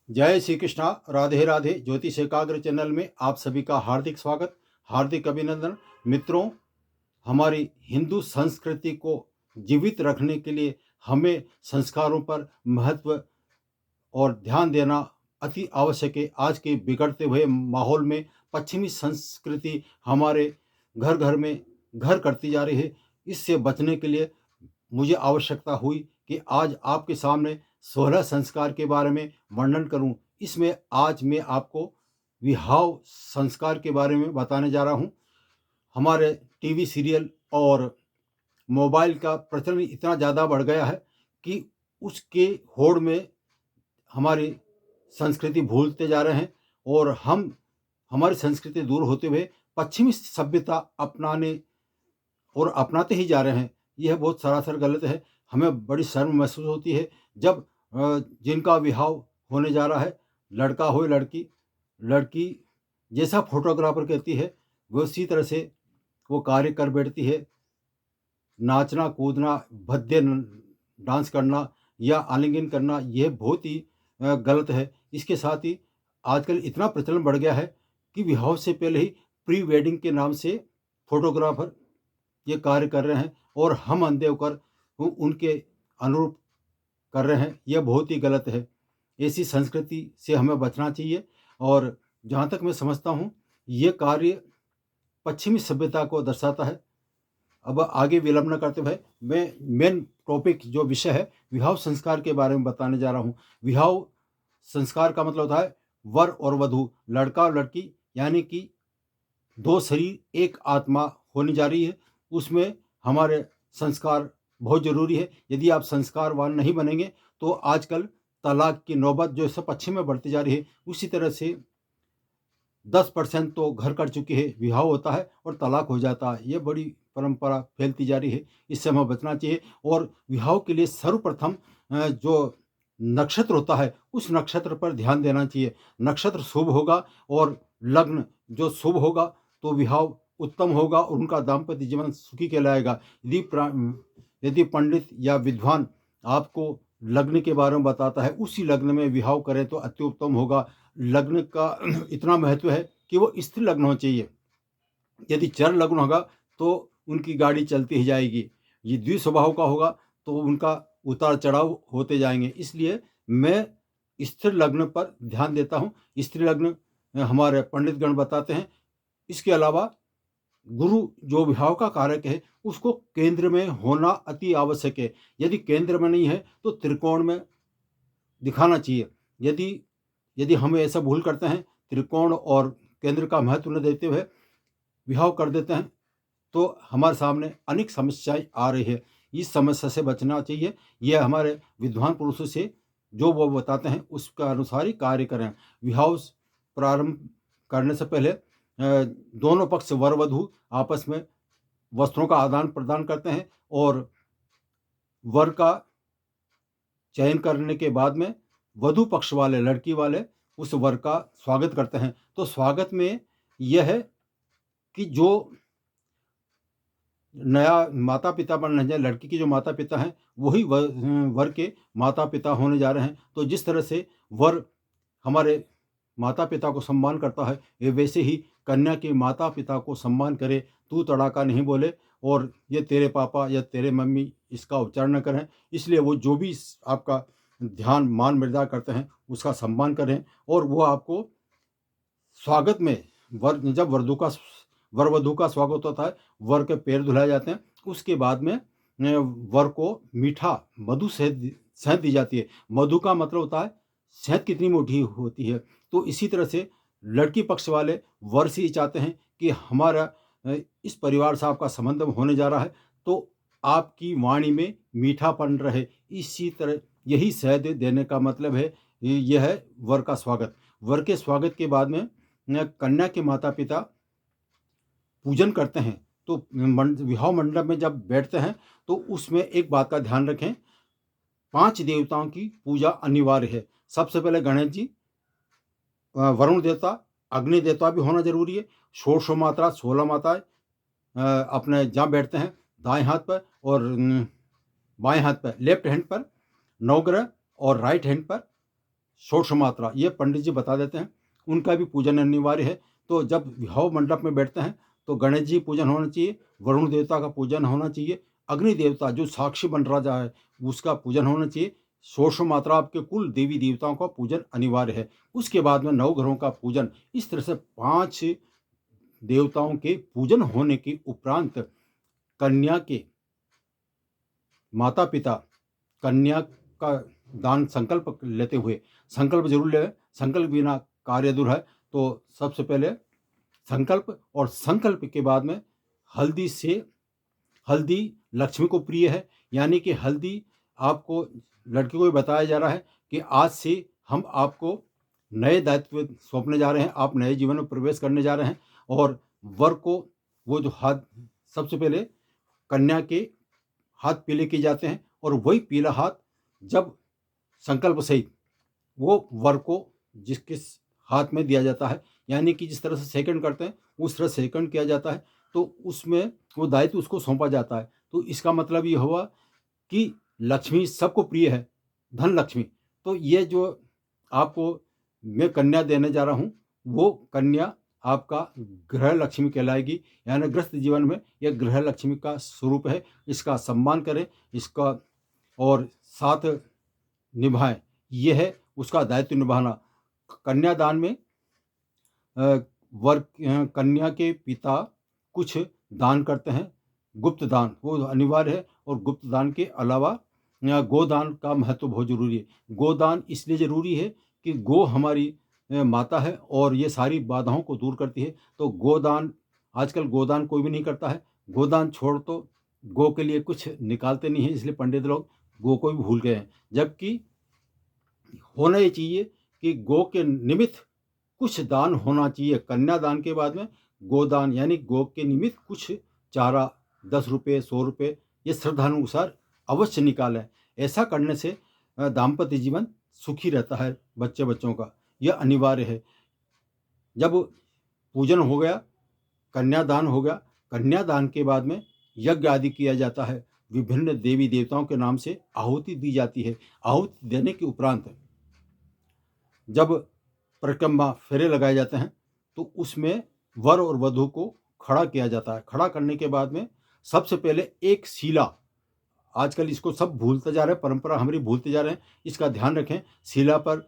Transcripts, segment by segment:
जय श्री कृष्णा। राधे राधे। ज्योतिष एकाग्र चैनल में आप सभी का हार्दिक स्वागत, हार्दिक अभिनंदन। मित्रों, हमारी हिंदू संस्कृति को जीवित रखने के लिए हमें संस्कारों पर महत्व और ध्यान देना अति आवश्यक है। आज के बिगड़ते हुए माहौल में पश्चिमी संस्कृति हमारे घर घर में घर करती जा रही है। इससे बचने के लिए मुझे आवश्यकता हुई कि आज आपके सामने 16 संस्कार के बारे में वर्णन करूं। इसमें आज मैं आपको विवाह संस्कार के बारे में बताने जा रहा हूं। हमारे टीवी सीरियल और मोबाइल का प्रचलन इतना ज़्यादा बढ़ गया है कि उसके होड़ में हमारी संस्कृति भूलते जा रहे हैं और हम हमारी संस्कृति दूर होते हुए पश्चिमी सभ्यता अपनाने और अपनाते ही जा रहे हैं। यह बहुत सरासर गलत है। हमें बड़ी शर्म महसूस होती है जब जिनका विवाह होने जा रहा है, लड़का हो या लड़की, लड़की जैसा फोटोग्राफर कहती है वो उसी तरह से वो कार्य कर बैठती है। नाचना, कूदना, भद्दे डांस करना या आलिंगन करना, यह बहुत ही गलत है। इसके साथ ही आजकल इतना प्रचलन बढ़ गया है कि विवाह से पहले ही प्री वेडिंग के नाम से फोटोग्राफर ये कार्य कर रहे हैं और हम अंधे होकर उनके अनुरूप कर रहे हैं। यह बहुत ही गलत है। ऐसी संस्कृति से हमें बचना चाहिए और जहाँ तक मैं समझता हूँ ये कार्य पश्चिमी सभ्यता को दर्शाता है। अब आगे विलंब न करते हुए मैं मेन टॉपिक जो विषय है विवाह संस्कार के बारे में बताने जा रहा हूँ। विवाह संस्कार का मतलब होता है वर और वधू, लड़का और लड़की, यानी कि दो शरीर एक आत्मा होने जा रही है। उसमें हमारे संस्कार बहुत ज़रूरी है। यदि आप संस्कारवान नहीं बनेंगे तो आजकल तलाक की नौबत जो सब पश्चिम में बढ़ती जा रही है, उसी तरह से 10% तो घर कर चुके हैं, विवाह होता है और तलाक हो जाता है। ये बड़ी परंपरा फैलती जा रही है, इससे हमें बचना चाहिए। और विवाह के लिए सर्वप्रथम जो नक्षत्र होता है उस नक्षत्र पर ध्यान देना चाहिए। नक्षत्र शुभ होगा और लग्न जो शुभ होगा तो विवाह उत्तम होगा और उनका दाम्पत्य जीवन सुखी कहलाएगा। यदि पंडित या विद्वान आपको लग्न के बारे में बताता है, उसी लग्न में विवाह करें तो अति उत्तम होगा। लग्न का इतना महत्व है कि वो स्थिर लग्न होना चाहिए। यदि चर लग्न होगा तो उनकी गाड़ी चलती ही जाएगी। ये द्विस्वभाव का होगा तो उनका उतार चढ़ाव होते जाएंगे। इसलिए मैं स्थिर लग्न पर ध्यान देता हूँ। स्थिर लग्न हमारे पंडितगण बताते हैं। इसके अलावा गुरु जो विवाह का कारक है उसको केंद्र में होना अति आवश्यक है। यदि केंद्र में नहीं है तो त्रिकोण में दिखाना चाहिए। यदि यदि हम ऐसा भूल करते हैं, त्रिकोण और केंद्र का महत्व न देते हुए विवाह कर देते हैं तो हमारे सामने अनेक समस्याएं आ रही है। इस समस्या से बचना चाहिए। यह हमारे विद्वान पुरुषों से जो वो बताते हैं उसके अनुसार ही कार्य करें। विवाह प्रारंभ करने से पहले दोनों पक्ष वर वधू आपस में वस्त्रों का आदान प्रदान करते हैं और वर का चयन करने के बाद में वधू पक्ष वाले, लड़की वाले उस वर का स्वागत करते हैं। तो स्वागत में यह है कि जो नया माता पिता बन रहे हैं, लड़की के जो माता पिता हैं वही वर के माता पिता होने जा रहे हैं। तो जिस तरह से वर हमारे माता पिता को सम्मान करता है, ये वैसे ही कन्या के माता पिता को सम्मान करे। तू तड़ाका नहीं बोले और ये तेरे पापा या तेरे मम्मी इसका उच्चारण न करें। इसलिए वो जो भी आपका ध्यान मान मर्यादा करते हैं उसका सम्मान करें। और वो आपको स्वागत में जब वर वधू का स्वागत होता है, वर के पैर धुलाए जाते हैं। उसके बाद में वर को मीठा मधु शहद दी जाती है। मधु का मतलब होता है शहद कितनी मीठी होती है। तो इसी तरह से लड़की पक्ष वाले वर से ही चाहते हैं कि हमारा इस परिवार से आपका संबंध होने जा रहा है तो आपकी वाणी में मीठापन रहे। इसी तरह यही शहद देने का मतलब है। यह है वर का स्वागत। वर के स्वागत के बाद में कन्या के माता पिता पूजन करते हैं। तो विवाह मंडप में जब बैठते हैं तो उसमें एक बात का ध्यान रखें, 5 देवताओं की पूजा अनिवार्य है। सबसे पहले गणेश जी, वरुण देवता, अग्नि देवता भी होना जरूरी है। षोडश मात्रा 16 माताएं अपने जहाँ बैठते हैं दाएं हाथ पर और बाएं हाथ पर, लेफ्ट हैंड पर नवग्रह और राइट हैंड पर षोडश मात्रा, ये पंडित जी बता देते हैं, उनका भी पूजन अनिवार्य है। तो जब विवाह मंडप में बैठते हैं तो गणेश जी पूजन होना चाहिए, वरुण देवता का पूजन होना चाहिए, अग्नि देवता जो साक्षी बन राजा है उसका पूजन होना चाहिए, षोडश मात्रा आपके कुल देवी देवताओं का पूजन अनिवार्य है। उसके बाद में नवग्रहों का पूजन। इस तरह से 5 देवताओं के पूजन होने के उपरांत कन्या के माता पिता कन्या का दान संकल्प लेते हुए, संकल्प जरूर ले, संकल्प बिना कार्य अधूरा है। तो सबसे पहले संकल्प, और संकल्प के बाद में हल्दी लक्ष्मी को प्रिय है, यानी कि हल्दी आपको, लड़की को भी बताया जा रहा है कि आज से हम आपको नए दायित्व सौंपने जा रहे हैं, आप नए जीवन में प्रवेश करने जा रहे हैं। और वर को वो जो हाथ, सबसे पहले कन्या के हाथ पीले किए जाते हैं, और वही पीला हाथ जब संकल्प सहित वो वर को जिसके हाथ में दिया जाता है, यानी कि जिस तरह से सेकंड करते हैं उस तरह सेकंड किया जाता है, तो उसमें वो दायित्व उसको सौंपा जाता है। तो इसका मतलब ये हुआ कि लक्ष्मी सबको प्रिय है, धन लक्ष्मी। तो ये जो आपको मैं कन्या देने जा रहा हूँ, वो कन्या आपका गृह लक्ष्मी कहलाएगी, यानी गृहस्थ जीवन में यह गृह लक्ष्मी का स्वरूप है। इसका सम्मान करें, इसका और साथ निभाएं, यह है उसका दायित्व निभाना। कन्यादान में कन्या के पिता कुछ दान करते हैं, गुप्त दान वो अनिवार्य है, और गुप्त दान के अलावा गोदान का महत्व बहुत जरूरी है। गोदान इसलिए जरूरी है कि गो हमारी माता है और ये सारी बाधाओं को दूर करती है। तो गोदान, आजकल गोदान कोई भी नहीं करता है, गोदान छोड़ तो गो के लिए कुछ निकालते नहीं है, इसलिए पंडित लोग गो को भी भूल गए हैं। जबकि होना ये चाहिए कि गो के निमित्त कुछ दान होना चाहिए। कन्यादान के बाद में गोदान, यानी गो के निमित्त कुछ चारा, 10 रुपये 100 रुपये, ये श्रद्धानुसार अवश्य निकालें। ऐसा करने से दाम्पत्य जीवन सुखी रहता है, बच्चों का, यह अनिवार्य है। जब पूजन हो गया, कन्यादान हो गया, कन्यादान के बाद में यज्ञ आदि किया जाता है, विभिन्न देवी देवताओं के नाम से आहुति दी जाती है। आहुति देने के उपरांत जब परिक्रमा फेरे लगाए जाते हैं तो उसमें वर और वधू को खड़ा किया जाता है। खड़ा करने के बाद में सबसे पहले एक शिला, आजकल इसको सब भूलते जा रहे हैं, परंपरा हमारी भूलते जा रहे हैं, इसका ध्यान रखें। शिला पर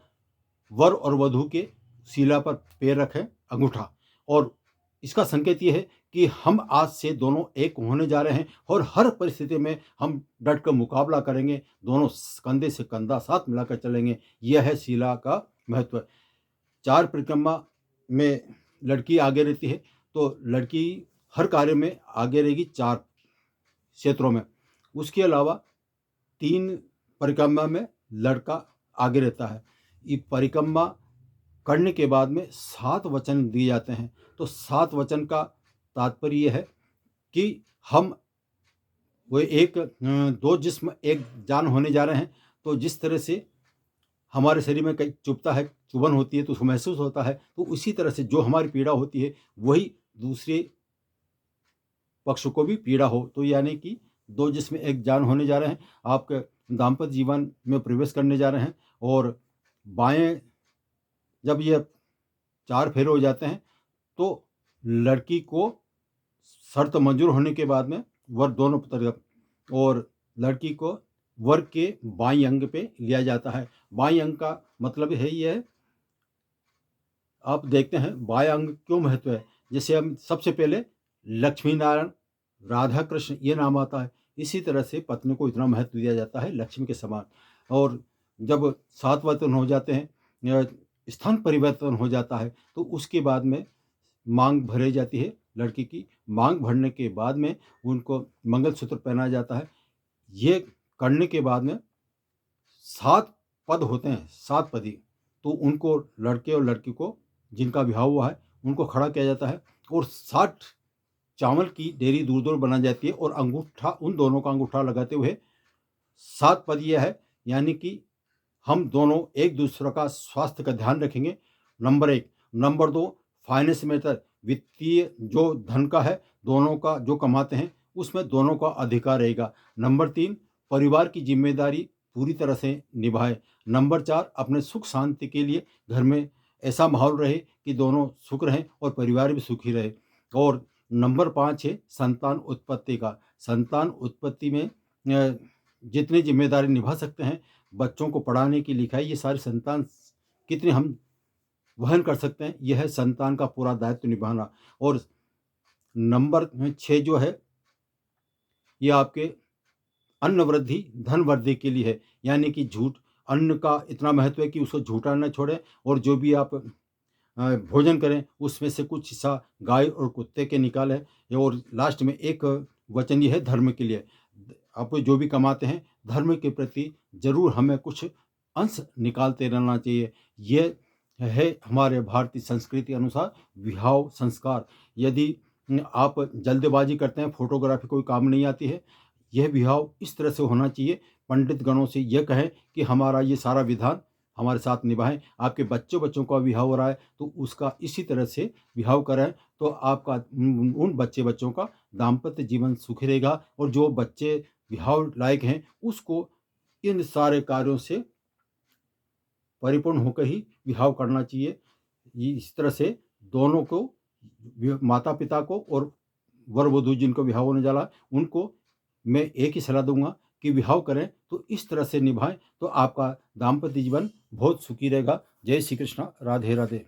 वर और वधू के शिला पर पैर रखें, अंगूठा, और इसका संकेत ये है कि हम आज से दोनों एक होने जा रहे हैं और हर परिस्थिति में हम डट कर मुकाबला करेंगे, दोनों कंधे से कंधा साथ मिलाकर चलेंगे। यह है शिला का महत्व। 4 परिक्रमा में लड़की आगे रहती है, तो लड़की हर कार्य में आगे रहेगी 4 क्षेत्रों में। उसके अलावा 3 परिक्रमा में लड़का आगे रहता है। ये परिक्रमा करने के बाद में 7 वचन दिए जाते हैं। तो 7 वचन का तात्पर्य यह है कि हम वो एक 2 जिस्म एक जान होने जा रहे हैं। तो जिस तरह से हमारे शरीर में कहीं चुभता है, चुभन होती है तो उसको महसूस होता है, तो उसी तरह से जो हमारी पीड़ा होती है वही दूसरे पक्ष को भी पीड़ा हो। तो यानी कि 2 जिस्म एक जान होने जा रहे हैं, आपके दाम्पत्य जीवन में प्रवेश करने जा रहे हैं। और बाएं जब ये 4 फेरे हो जाते हैं तो लड़की को शर्त मंजूर होने के बाद में वर दोनों तरफ, और लड़की को वर के बाईं अंग पे लिया जाता है। बाईं अंग का मतलब है ये है, आप देखते हैं बाएं अंग क्यों महत्व है। जैसे हम सबसे पहले लक्ष्मी नारायण, राधा कृष्ण ये नाम आता है, इसी तरह से पत्नी को इतना महत्व दिया जाता है लक्ष्मी के समान। और जब 7 वचन हो जाते हैं, स्थान परिवर्तन हो जाता है, तो उसके बाद में मांग भरी जाती है। लड़की की मांग भरने के बाद में उनको मंगलसूत्र पहनाया जाता है। ये करने के बाद में 7 पद होते हैं, 7 पदी, तो उनको लड़के और लड़की को जिनका विवाह हुआ है उनको खड़ा किया जाता है, और 60 चावल की डेरी दूर दूर बनाई जाती है, और अंगूठा, उन दोनों का अंगूठा लगाते हुए 7 पद यह है, यानी कि हम दोनों एक दूसरे का स्वास्थ्य का ध्यान रखेंगे, नंबर 1। नंबर 2, फाइनेंस मेथड, वित्तीय जो धन का है, दोनों का जो कमाते हैं उसमें दोनों का अधिकार रहेगा। नंबर 3, परिवार की जिम्मेदारी पूरी तरह से निभाएं। नंबर 4, अपने सुख शांति के लिए घर में ऐसा माहौल रहे कि दोनों सुख रहें और परिवार भी सुखी रहे। और नंबर 5 है संतान उत्पत्ति का। संतान उत्पत्ति में जितनी जिम्मेदारी निभा सकते हैं, बच्चों को पढ़ाने की, लिखाई, ये सारी संतान कितने हम वहन कर सकते हैं, यह है संतान का पूरा दायित्व निभाना। और नंबर 6 जो है, ये आपके अन्न वृद्धि धन वृद्धि के लिए है। यानी कि अन्न का इतना महत्व है कि उसको झूठा न छोड़ें, और जो भी आप भोजन करें उसमें से कुछ हिस्सा गाय और कुत्ते के निकालें। और लास्ट में एक वचन ये है धर्म के लिए। आप जो भी कमाते हैं, धर्म के प्रति जरूर हमें कुछ अंश निकालते रहना चाहिए। ये है हमारे भारतीय संस्कृति अनुसार विवाह संस्कार। यदि आप जल्दबाजी करते हैं, फोटोग्राफी कोई काम नहीं आती है, यह विवाह इस तरह से होना चाहिए। पंडित गणों से यह कहें कि हमारा ये सारा विधान हमारे साथ निभाएं। आपके बच्चों का विवाह हो रहा है तो उसका इसी तरह से विवाह कराएं, तो आपका उन बच्चों का दाम्पत्य जीवन सुखी रहेगा। और जो बच्चे विवाह लायक हैं उसको इन सारे कार्यों से परिपूर्ण होकर ही विवाह करना चाहिए। इस तरह से दोनों को, माता पिता को और वर वधू जिनको विवाह होने जा रहा है, उनको मैं एक ही सलाह दूंगा कि विवाह करें तो इस तरह से निभाएं, तो आपका दाम्पत्य जीवन बहुत सुखी रहेगा। जय श्री कृष्ण, राधे राधे।